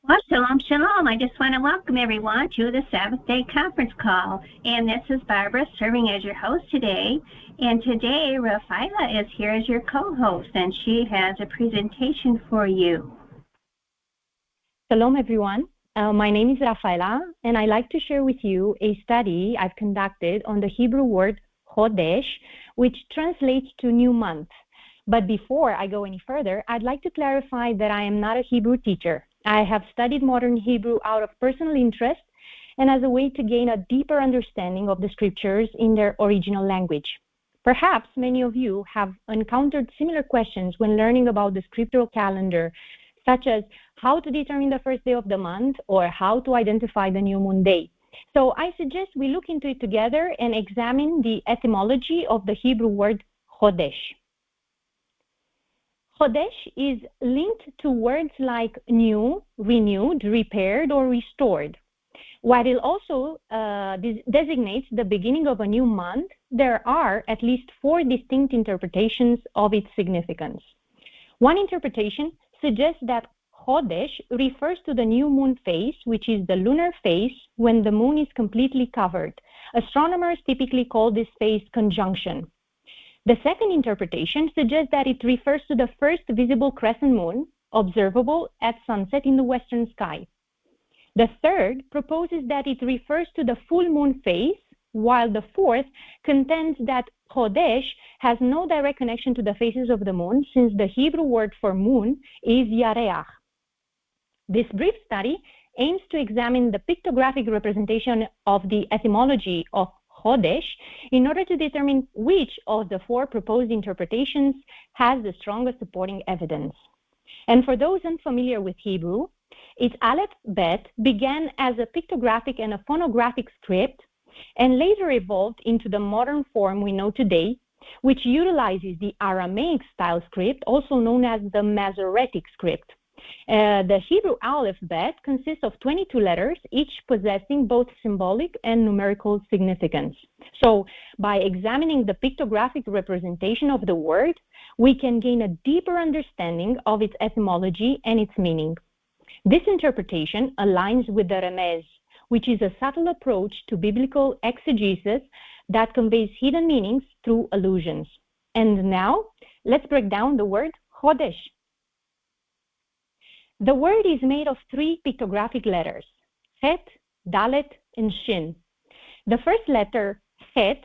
Well, shalom, shalom. I just want to welcome everyone to the Sabbath Day conference call. And this is Barbara serving as your host today. And today, Rafaela is here as your co-host, and she has a presentation for you. Shalom, everyone. My name is Rafaela, and I'd like to share with you a study I've conducted on the Hebrew word Chodesh, which translates to new month. But before I go any further, I'd like to clarify that I am not a Hebrew teacher. I have studied modern Hebrew out of personal interest and as a way to gain a deeper understanding of the scriptures in their original language. Perhaps many of you have encountered similar questions when learning about the scriptural calendar, such as how to determine the first day of the month or how to identify the new moon day. So I suggest we look into it together and examine the etymology of the Hebrew word Chodesh. Chodesh is linked to words like new, renewed, repaired, or restored. While it also designates the beginning of a new month, there are at least 4 distinct interpretations of its significance. One interpretation suggests that Chodesh refers to the new moon phase, which is the lunar phase when the moon is completely covered. Astronomers typically call this phase conjunction. The second interpretation suggests that it refers to the first visible crescent moon observable at sunset in the western sky. The third proposes that it refers to the full moon phase, while the fourth contends that Chodesh has no direct connection to the phases of the moon, since the Hebrew word for moon is yareach. This brief study aims to examine the pictographic representation of the etymology of Chodesh in order to determine which of the 4 proposed interpretations has the strongest supporting evidence. And for those unfamiliar with Hebrew, its alphabet began as a pictographic and a phonographic script and later evolved into the modern form we know today, which utilizes the Aramaic style script, also known as the Masoretic script. The Hebrew alphabet consists of 22 letters, each possessing both symbolic and numerical significance. So, by examining the pictographic representation of the word, we can gain a deeper understanding of its etymology and its meaning. This interpretation aligns with the remez, which is a subtle approach to biblical exegesis that conveys hidden meanings through allusions. And now, let's break down the word Chodesh. The word is made of 3 pictographic letters, Het, Dalet, and Shin. The first letter, Het,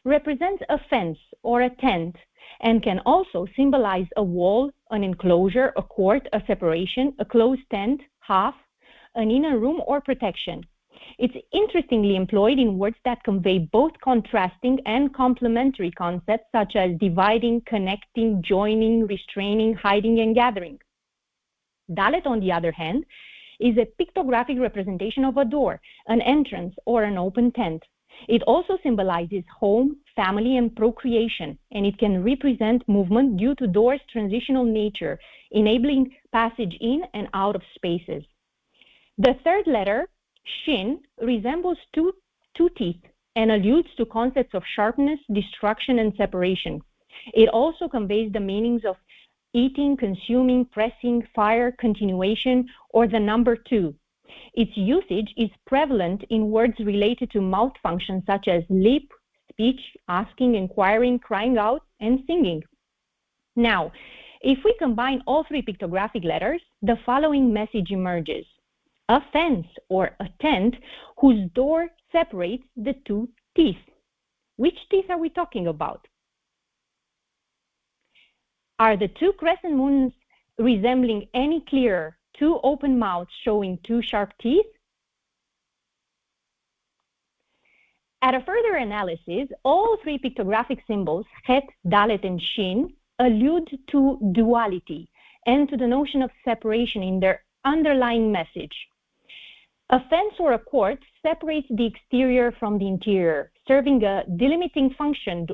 represents a fence or a tent and can also symbolize a wall, an enclosure, a court, a separation, a closed tent, half, an inner room, or protection. It's interestingly employed in words that convey both contrasting and complementary concepts such as dividing, connecting, joining, restraining, hiding, and gathering. Dalet, on the other hand, is a pictographic representation of a door, an entrance, or an open tent. It also symbolizes home, family, and procreation, and it can represent movement due to doors' transitional nature, enabling passage in and out of spaces. The third letter, Shin, resembles two teeth and alludes to concepts of sharpness, destruction, and separation. It also conveys the meanings of eating, consuming, pressing, fire, continuation, or the number 2. Its usage is prevalent in words related to mouth functions such as lip, speech, asking, inquiring, crying out, and singing. Now, if we combine all 3 pictographic letters, the following message emerges. A fence or a tent whose door separates the 2 teeth. Which teeth are we talking about? Are the 2 crescent moons resembling any clearer 2 open mouths showing 2 sharp teeth? At a further analysis, all 3 pictographic symbols, Het, Dalet, and Shin, allude to duality and to the notion of separation in their underlying message. A fence or a court separates the exterior from the interior, serving a delimiting function,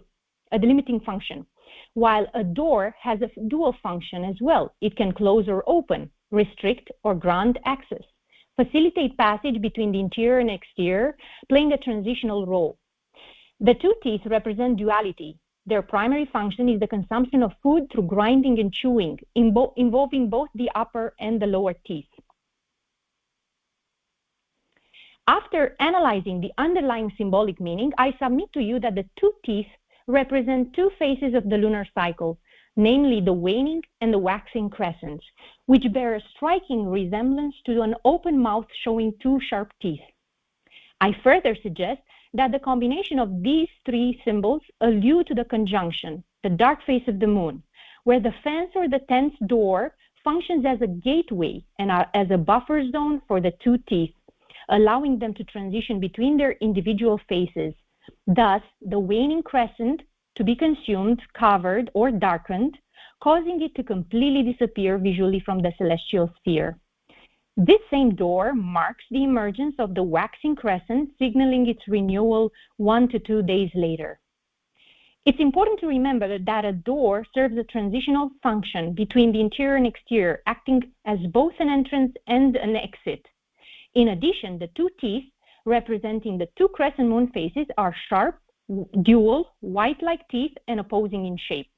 while a door has a dual function as well. It can close or open, restrict or grant access, facilitate passage between the interior and exterior, playing a transitional role. The 2 teeth represent duality. Their primary function is the consumption of food through grinding and chewing, involving both the upper and the lower teeth. After analyzing the underlying symbolic meaning, I submit to you that the two teeth represent two phases of the lunar cycle, namely the waning and the waxing crescents, which bear a striking resemblance to an open mouth showing two sharp teeth. I further suggest that the combination of these three symbols allude to the conjunction, the dark face of the moon, where the fence or the tent's door functions as a gateway and as a buffer zone for the two teeth, allowing them to transition between their individual faces. Thus, the waning crescent to be consumed, covered, or darkened, causing it to completely disappear visually from the celestial sphere. This same door marks the emergence of the waxing crescent, signaling its renewal 1 to 2 days later. It's important to remember that a door serves a transitional function between the interior and exterior, acting as both an entrance and an exit. In addition, the two teeth representing the two crescent moon faces are sharp, dual, white-like teeth and opposing in shape.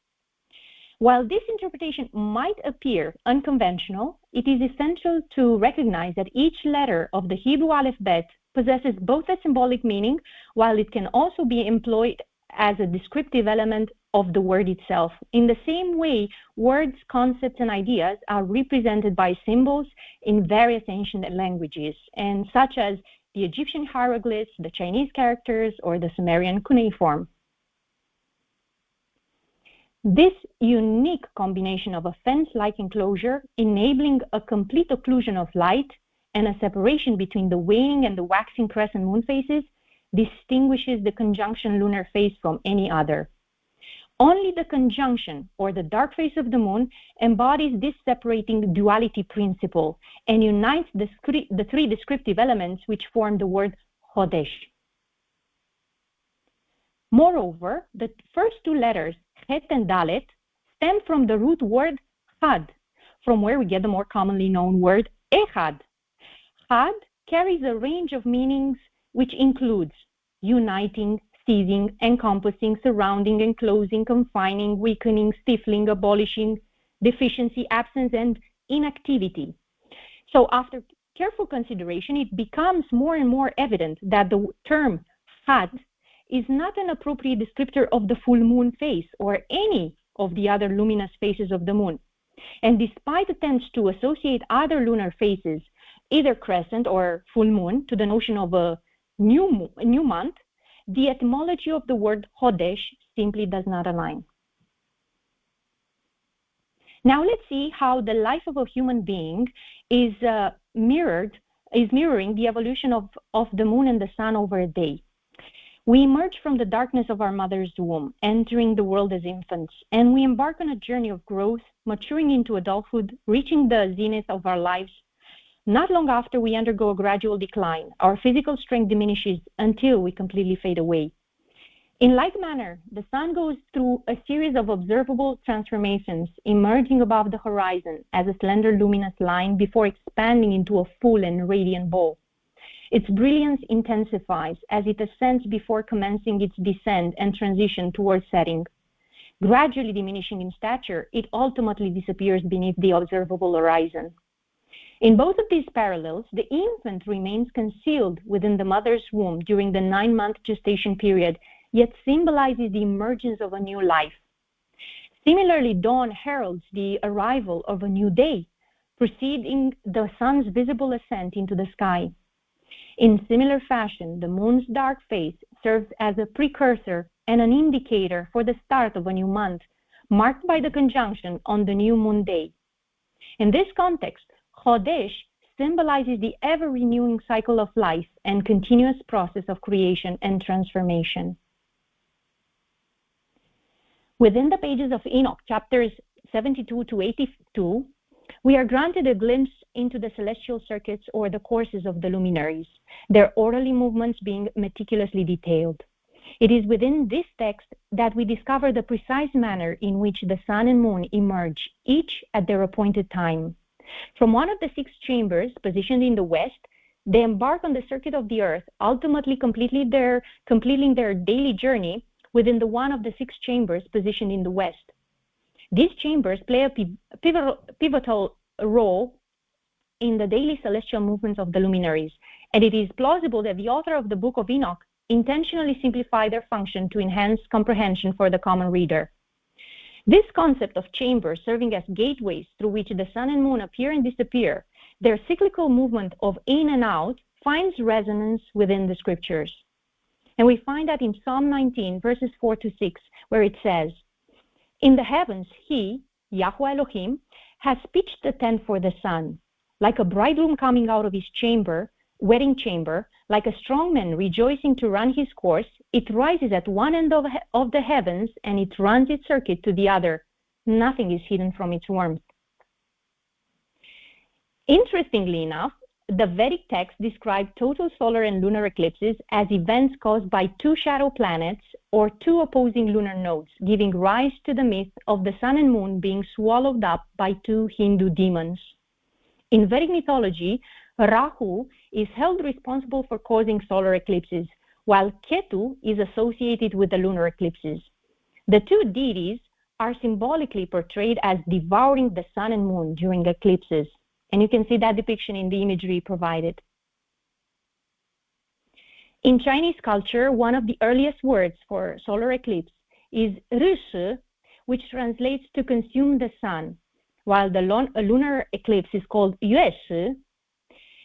While this interpretation might appear unconventional, it is essential to recognize that each letter of the Hebrew alphabet possesses both a symbolic meaning, while it can also be employed as a descriptive element of the word itself. In the same way, words, concepts, and ideas are represented by symbols in various ancient languages, and such as the Egyptian hieroglyphs, the Chinese characters, or the Sumerian cuneiform. This unique combination of a fence-like enclosure, enabling a complete occlusion of light and a separation between the waning and the waxing crescent moon phases, distinguishes the conjunction lunar phase from any other. Only the conjunction, or the dark face of the moon, embodies this separating duality principle and unites the three descriptive elements which form the word Chodesh. Moreover, the first two letters, Het and Dalet, stem from the root word Had, from where we get the more commonly known word Echad. Had carries a range of meanings which includes uniting, seizing, encompassing, surrounding, enclosing, confining, weakening, stifling, abolishing, deficiency, absence, and inactivity. So after careful consideration, it becomes more and more evident that the term Had is not an appropriate descriptor of the full moon phase or any of the other luminous phases of the moon. And despite attempts to associate other lunar phases, either crescent or full moon, to the notion of a new month, the etymology of the word Chodesh simply does not align. Now let's see how the life of a human being is mirroring the evolution of the moon and the sun over a day. We emerge from the darkness of our mother's womb, entering the world as infants, and we embark on a journey of growth, maturing into adulthood, reaching the zenith of our lives. Not long after, we undergo a gradual decline. Our physical strength diminishes until we completely fade away. In like manner, the sun goes through a series of observable transformations, emerging above the horizon as a slender luminous line before expanding into a full and radiant ball. Its brilliance intensifies as it ascends before commencing its descent and transition towards setting. Gradually diminishing in stature, it ultimately disappears beneath the observable horizon. In both of these parallels, the infant remains concealed within the mother's womb during the 9-month gestation period, yet symbolizes the emergence of a new life. Similarly, dawn heralds the arrival of a new day, preceding the sun's visible ascent into the sky. In similar fashion, the moon's dark face serves as a precursor and an indicator for the start of a new month, marked by the conjunction on the new moon day. In this context, Chodesh symbolizes the ever-renewing cycle of life and continuous process of creation and transformation. Within the pages of Enoch, chapters 72 to 82, we are granted a glimpse into the celestial circuits or the courses of the luminaries, their orderly movements being meticulously detailed. It is within this text that we discover the precise manner in which the sun and moon emerge, each at their appointed time. From one of the 6 chambers positioned in the west, they embark on the circuit of the earth, ultimately completing their daily journey within the one of the 6 chambers positioned in the west. These chambers play a pivotal role in the daily celestial movements of the luminaries, and it is plausible that the author of the Book of Enoch intentionally simplified their function to enhance comprehension for the common reader. This concept of chambers serving as gateways through which the sun and moon appear and disappear, their cyclical movement of in and out, finds resonance within the scriptures. And we find that in Psalm 19, verses 4 to 6, where it says, "In the heavens he, Yahweh Elohim, has pitched a tent for the sun, like a bridegroom coming out of his wedding chamber, like a strong man rejoicing to run his course. It rises at one end of the heavens, and it runs its circuit to the other. Nothing is hidden from its warmth." Interestingly enough, the Vedic text described total solar and lunar eclipses as events caused by two shadow planets or two opposing lunar nodes, giving rise to the myth of the sun and moon being swallowed up by two Hindu demons. In Vedic mythology, Rahu is held responsible for causing solar eclipses, while Ketu is associated with the lunar eclipses. The two deities are symbolically portrayed as devouring the sun and moon during eclipses. And you can see that depiction in the imagery provided. In Chinese culture, one of the earliest words for solar eclipse is Rishi, which translates to consume the sun, while the lunar eclipse is called Yueshi.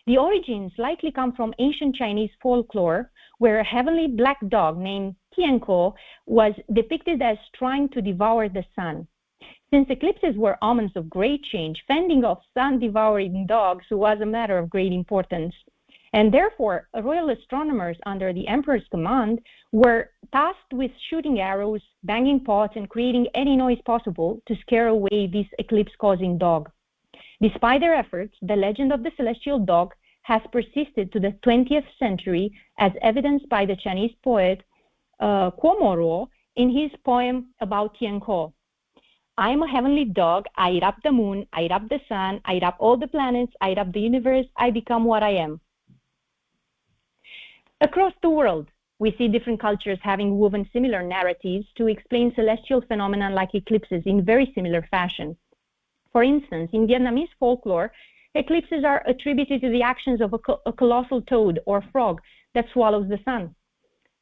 The origins likely come from ancient Chinese folklore, where a heavenly black dog named Tianko was depicted as trying to devour the sun. Since eclipses were omens of great change, fending off sun-devouring dogs was a matter of great importance. And therefore, royal astronomers under the emperor's command were tasked with shooting arrows, banging pots, and creating any noise possible to scare away this eclipse-causing dog. Despite their efforts, the legend of the celestial dog has persisted to the 20th century, as evidenced by the Chinese poet Kuomoro in his poem about Tianko. "I am a heavenly dog. I eat up the moon. I eat up the sun. I eat up all the planets. I eat up the universe. I become what I am." Across the world, we see different cultures having woven similar narratives to explain celestial phenomena like eclipses in very similar fashion. For instance, in Vietnamese folklore, eclipses are attributed to the actions of a colossal toad or frog that swallows the sun.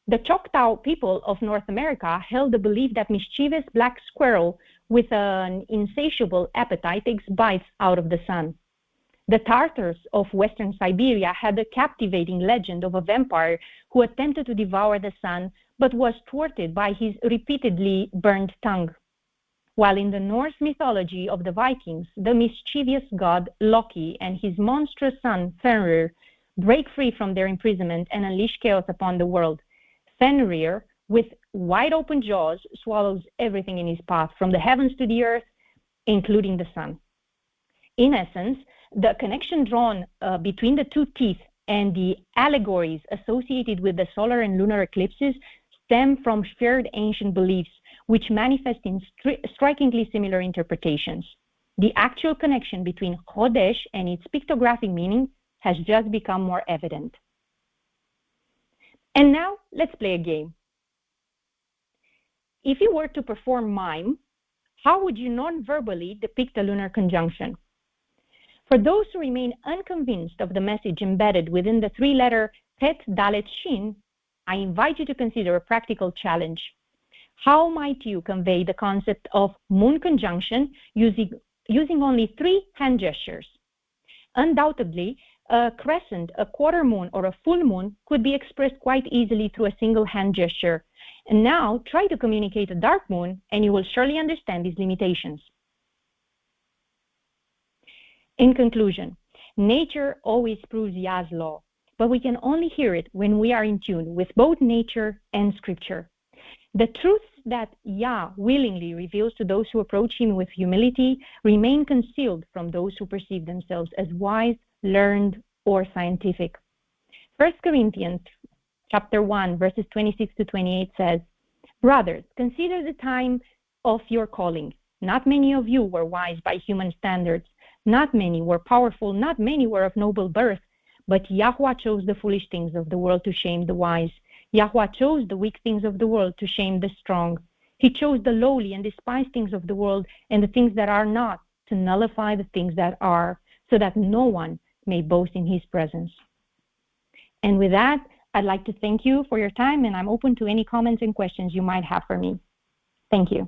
The Choctaw people of North America held the belief that mischievous black squirrel with an insatiable appetite takes bites out of the sun. The Tartars of Western Siberia had a captivating legend of a vampire who attempted to devour the sun but was thwarted by his repeatedly burned tongue. While in the Norse mythology of the Vikings, the mischievous god Loki and his monstrous son Fenrir break free from their imprisonment and unleash chaos upon the world. Fenrir, with wide open jaws, swallows everything in his path, from the heavens to the earth, including the sun. In essence, the connection drawn between the two teeth and the allegories associated with the solar and lunar eclipses stem from shared ancient beliefs, which manifest in strikingly similar interpretations. The actual connection between Chodesh and its pictographic meaning has just become more evident. And now, let's play a game. If you were to perform mime, how would you non-verbally depict a lunar conjunction? For those who remain unconvinced of the message embedded within the three-letter Tet Dalet Shin, I invite you to consider a practical challenge. How might you convey the concept of moon conjunction using only 3 hand gestures? Undoubtedly, a crescent, a quarter moon, or a full moon could be expressed quite easily through a single hand gesture. And now, try to communicate a dark moon, and you will surely understand these limitations. In conclusion, nature always proves Yah's law, but we can only hear it when we are in tune with both nature and scripture. The truths that Yah willingly reveals to those who approach him with humility remain concealed from those who perceive themselves as wise, learned, or scientific. 1 Corinthians chapter 1, verses 26 to 28 says, "Brothers, consider the time of your calling. Not many of you were wise by human standards. Not many were powerful. Not many were of noble birth. But Yahweh chose the foolish things of the world to shame the wise. Yahweh chose the weak things of the world to shame the strong. He chose the lowly and despised things of the world and the things that are not to nullify the things that are, so that no one may boast in his presence." And with that, I'd like to thank you for your time, and I'm open to any comments and questions you might have for me. Thank you.